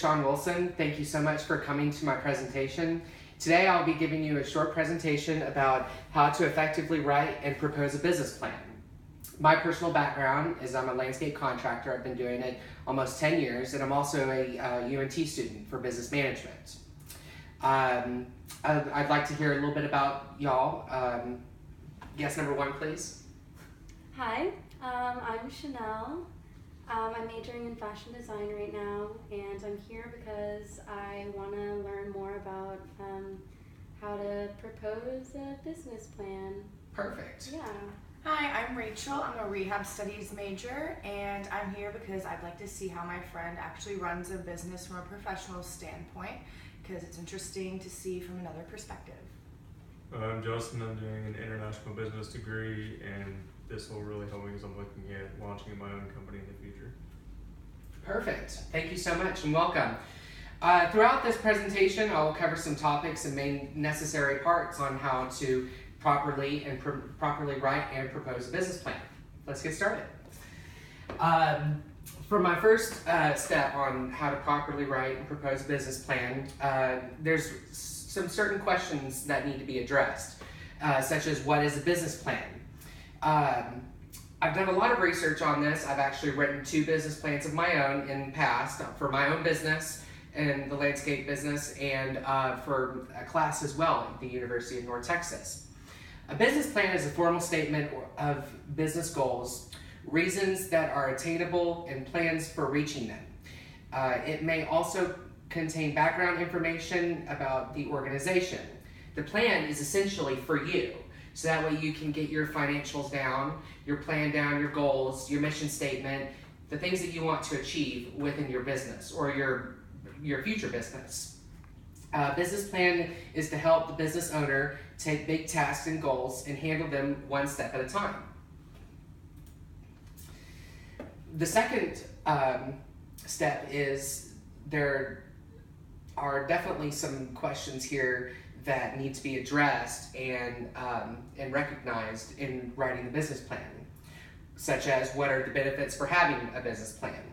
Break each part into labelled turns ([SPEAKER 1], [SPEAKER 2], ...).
[SPEAKER 1] SeanWilson. Thank you so much for coming to my presentation. Today I'll be giving you a short presentation about how to effectively write and propose a business plan. My personal background is I'm a landscape contractor. I've been doing it almost 10 years, and I'm also a UNT student for business management. I'd like to hear a little bit about y'all. Guest number one, please.
[SPEAKER 2] Hi, I'm Chanel. I'm majoring in fashion design right now, and I'm here because I want to learn more about how to propose a business plan.
[SPEAKER 1] Perfect.
[SPEAKER 2] Yeah.
[SPEAKER 3] Hi, I'm Rachel. I'm a rehab studies major, and I'm here because I'd like to see how my friend actually runs a business from a professional standpoint, because it's interesting to see from another perspective.
[SPEAKER 4] I'm Justin. I'm doing an international business degree, and this will really help me because I'm looking at launching my own company in the future.
[SPEAKER 1] Perfect. Thank you so much and welcome. Throughout this presentation, I will cover some topics and main necessary parts on how to properly write and propose a business plan. Let's get started. For my first step on how to properly write and propose a business plan, there's some certain questions that need to be addressed, such as what is a business plan? I've done a lot of research on this. I've actually written 2 business plans of my own in the past for my own business and the landscape business, and for a class as well at the University of North Texas. A business plan is a formal statement of business goals, reasons that are attainable, and plans for reaching them. It may also contain background information about the organization. The plan is essentially for you, so that way you can get your financials down, your plan down, your goals, your mission statement, the things that you want to achieve within your business or your future business. Business plan is to help the business owner take big tasks and goals and handle them one step at a time. The second step is there are definitely some questions here that need to be addressed and recognized in writing the business plan, such as what are the benefits for having a business plan?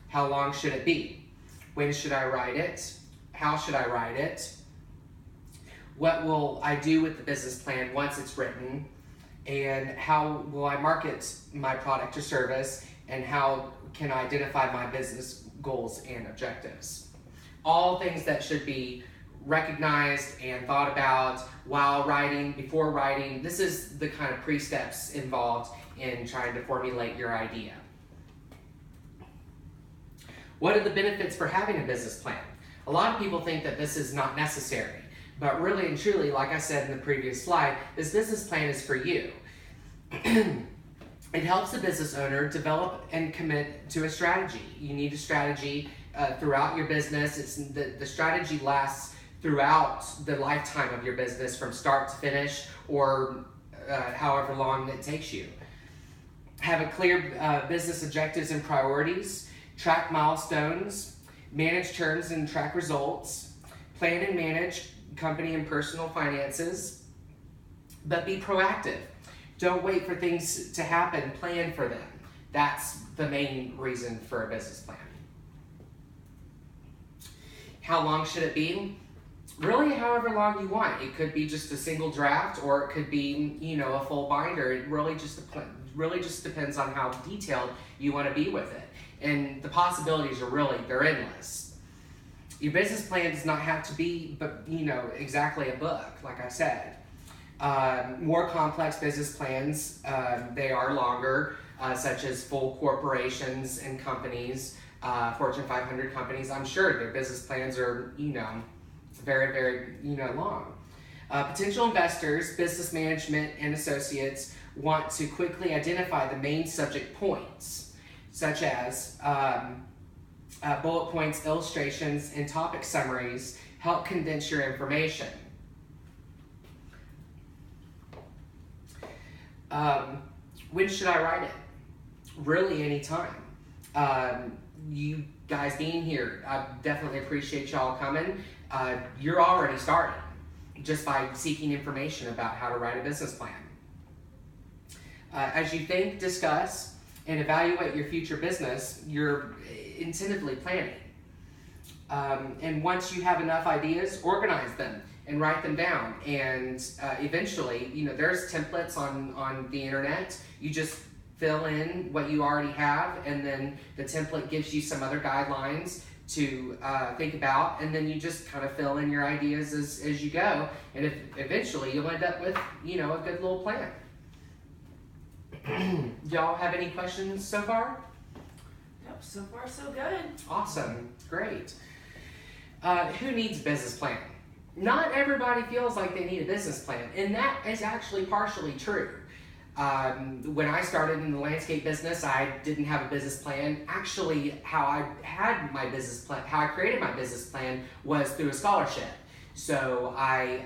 [SPEAKER 1] How long should it be? When should I write it? How should I write it? What will I do with the business plan once it's written? And how will I market my product or service? And how can I identify my business goals and objectives? All things that should be recognized and thought about while writing, before writing. This is the kind of pre-steps involved in trying to formulate your idea. What are the benefits for having a business plan? A lot of people think that this is not necessary, but really and truly, like I said in the previous slide, this business plan is for you. It helps the business owner develop and commit to a strategy. You need a strategy throughout your business. The strategy lasts throughout the lifetime of your business, from start to finish, or however long it takes you. Have a clear business objectives and priorities, track milestones, manage terms and track results, plan and manage company and personal finances, but be proactive. Don't wait for things to happen, plan for them. That's the main reason for a business plan. How long should it be? Really, however long you want. It could be just a single draft, or it could be, a full binder. It really just depends on how detailed you want to be with it. And the possibilities are they're endless. Your business plan does not have to be, exactly a book, like I said. More complex business plans, they are longer, such as full corporations and companies, Fortune 500 companies. I'm sure their business plans are, very, very, long. Potential investors, business management, and associates want to quickly identify the main subject points, such as bullet points, illustrations, and topic summaries help condense your information. When should I write it? Really, anytime. You guys being here, I definitely appreciate y'all coming. You're already starting just by seeking information about how to write a business plan. As you think, discuss, and evaluate your future business, you're intentively planning. And once you have enough ideas, organize them and write them down. And eventually, there's templates on the internet. You just fill in what you already have, and then the template gives you some other guidelines to think about, and then you just kind of fill in your ideas as you go, and eventually you'll end up with, a good little plan. Y'all have any questions so far?
[SPEAKER 3] Yep, so far so good.
[SPEAKER 1] Awesome, great. Who needs a business plan? Not everybody feels like they need a business plan, and that is actually partially true. When I started in the landscape business, I didn't have a business plan. Actually, how I created my business plan was through a scholarship. So I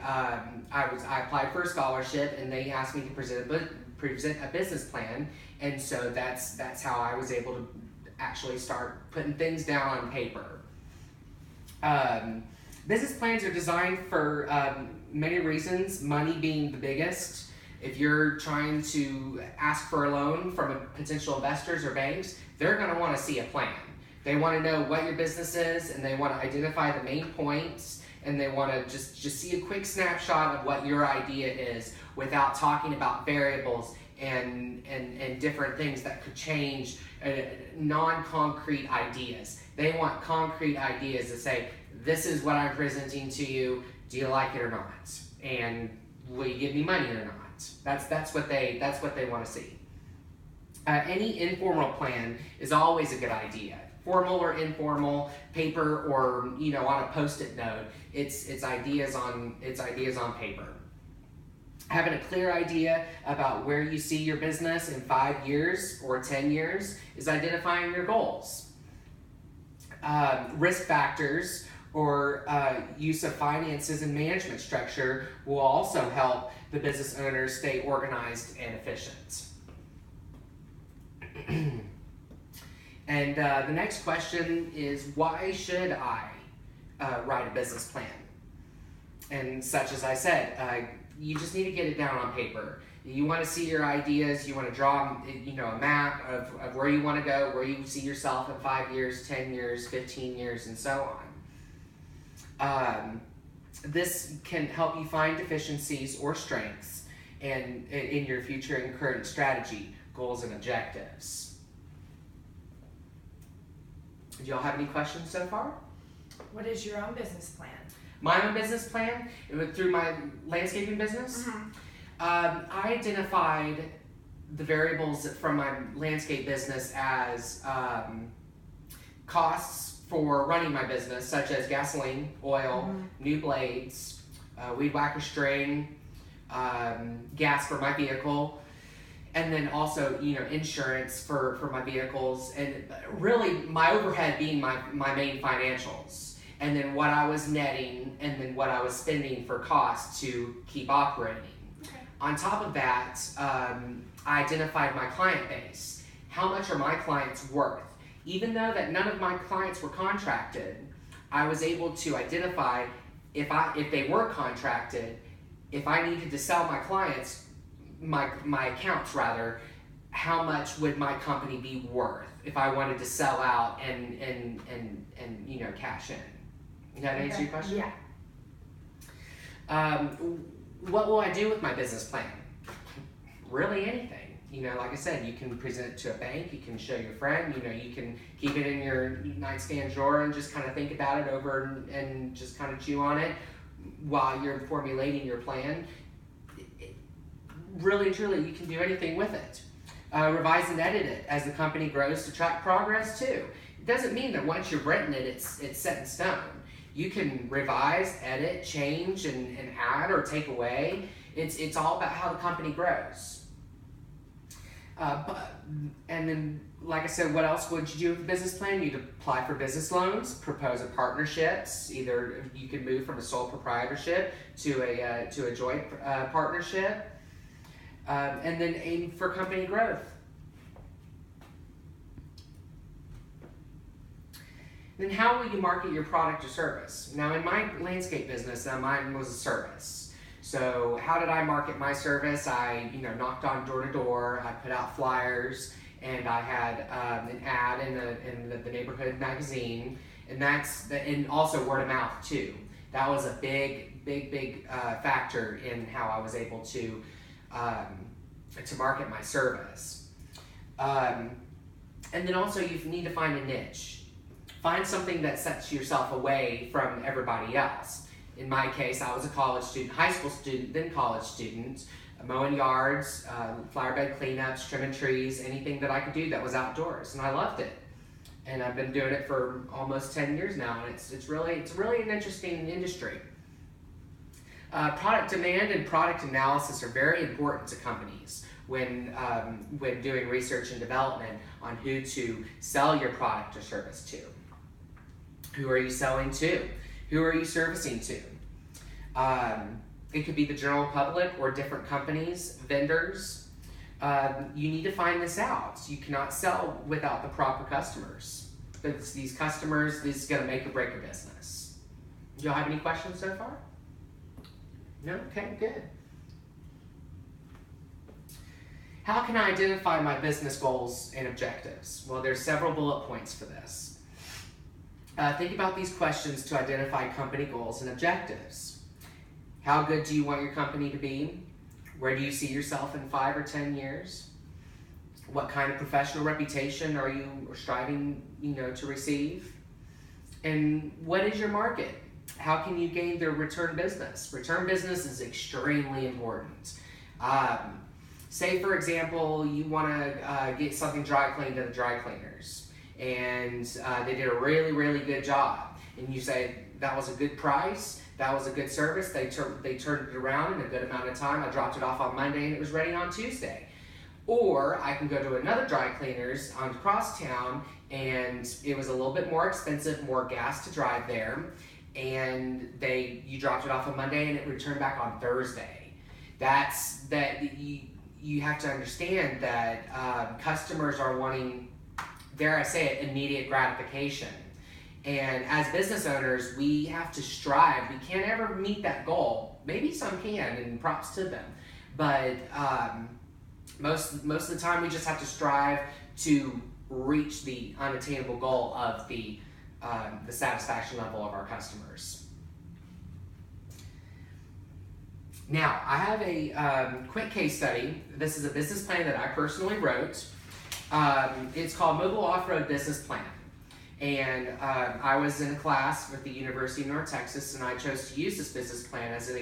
[SPEAKER 1] applied for a scholarship, and they asked me to present a business plan, and so that's how I was able to actually start putting things down on paper. Business plans are designed for many reasons, money being the biggest. If you're trying to ask for a loan from potential investors or banks, they're going to want to see a plan. They want to know what your business is, and they want to identify the main points, and they want to just see a quick snapshot of what your idea is without talking about variables and different things that could change non-concrete ideas. They want concrete ideas that say, this is what I'm presenting to you, do you like it or not? And will you give me money or not? That's what they want to see. Any informal plan is always a good idea. Formal or informal, paper or on a post-it note. It's ideas on paper. Having a clear idea about where you see your business in 5 years or 10 years is identifying your goals. Risk factors or use of finances and management structure will also help the business owners stay organized and efficient. And the next question is, why should I write a business plan? And such as I said, you just need to get it down on paper. You want to see your ideas, you want to draw a map of where you want to go, where you see yourself in 5 years, 10 years, 15 years, and so on. This can help you find deficiencies or strengths in your future and current strategy, goals, and objectives. Do y'all have any questions so far?
[SPEAKER 3] What is your own business plan?
[SPEAKER 1] My own business plan, through my landscaping business, I identified the variables from my landscape business as costs for running my business, such as gasoline, oil, new blades, weed whacker string, gas for my vehicle, and then also insurance for my vehicles, and really my overhead being my main financials, and then what I was netting, and then what I was spending for costs to keep operating.
[SPEAKER 3] Okay.
[SPEAKER 1] On top of that, I identified my client base. How much are my clients worth? Even though that none of my clients were contracted, I was able to identify if they were contracted, if I needed to sell my clients, my accounts rather, how much would my company be worth if I wanted to sell out and cash in? Does that answer your question?
[SPEAKER 3] Yeah.
[SPEAKER 1] What will I do with my business plan? Really anything. Like I said, you can present it to a bank, you can show your friend, you can keep it in your nightstand drawer and just kind of think about it over and just kind of chew on it while you're formulating your plan. Really, truly, you can do anything with it. Revise and edit it as the company grows to track progress too. It doesn't mean that once you've written it, it's set in stone. You can revise, edit, change, and add or take away. It's all about how the company grows. And then, like I said, what else would you do with a business plan? You'd apply for business loans, propose a partnerships. Either you can move from a sole proprietorship to a joint partnership, and then aim for company growth. Then how will you market your product or service? Now, in my landscape business, mine was a service. So how did I market my service? I knocked on door to door, I put out flyers, and I had an ad in the neighborhood magazine, and also word of mouth too. That was a big factor in how I was able to market my service. And then also you need to find a niche. Find something that sets yourself away from everybody else. In my case, I was a college student, high school student, then college student, mowing yards, flower bed cleanups, trimming trees, anything that I could do that was outdoors, and I loved it. And I've been doing it for almost 10 years now, and it's really an interesting industry. Product demand and product analysis are very important to companies when doing research and development on who to sell your product or service to. Who are you selling to? Who are you servicing to? It could be the general public or different companies, vendors. You need to find this out. You cannot sell without the proper customers. Because these customers, this is going to make or break your business. Do y'all have any questions so far? No? Okay, good. How can I identify my business goals and objectives? Well, there's several bullet points for this. Think about these questions to identify company goals and objectives. How good do you want your company to be? Where do you see yourself in 5 or 10 years? What kind of professional reputation are you striving, to receive? And what is your market? How can you gain the return business? Return business is extremely important. Say, for example, you want to get something dry cleaned at the dry cleaners, and they did a really good job, and you say that was a good price, that was a good service, they turned it around in a good amount of time, I dropped it off on Monday and it was ready on Tuesday. Or I can go to another dry cleaners on across town, and it was a little bit more expensive, more gas to drive there, and you dropped it off on Monday and it returned back on Thursday. You have to understand that customers are wanting, dare I say it, immediate gratification. And as business owners, we have to strive. We can't ever meet that goal. Maybe some can, and props to them. But most of the time, we just have to strive to reach the unattainable goal of the satisfaction level of our customers. Now, I have a quick case study. This is a business plan that I personally wrote. It's called Mobile Off-Road Business Plan. And I was in a class with the University of North Texas, and I chose to use this business plan as an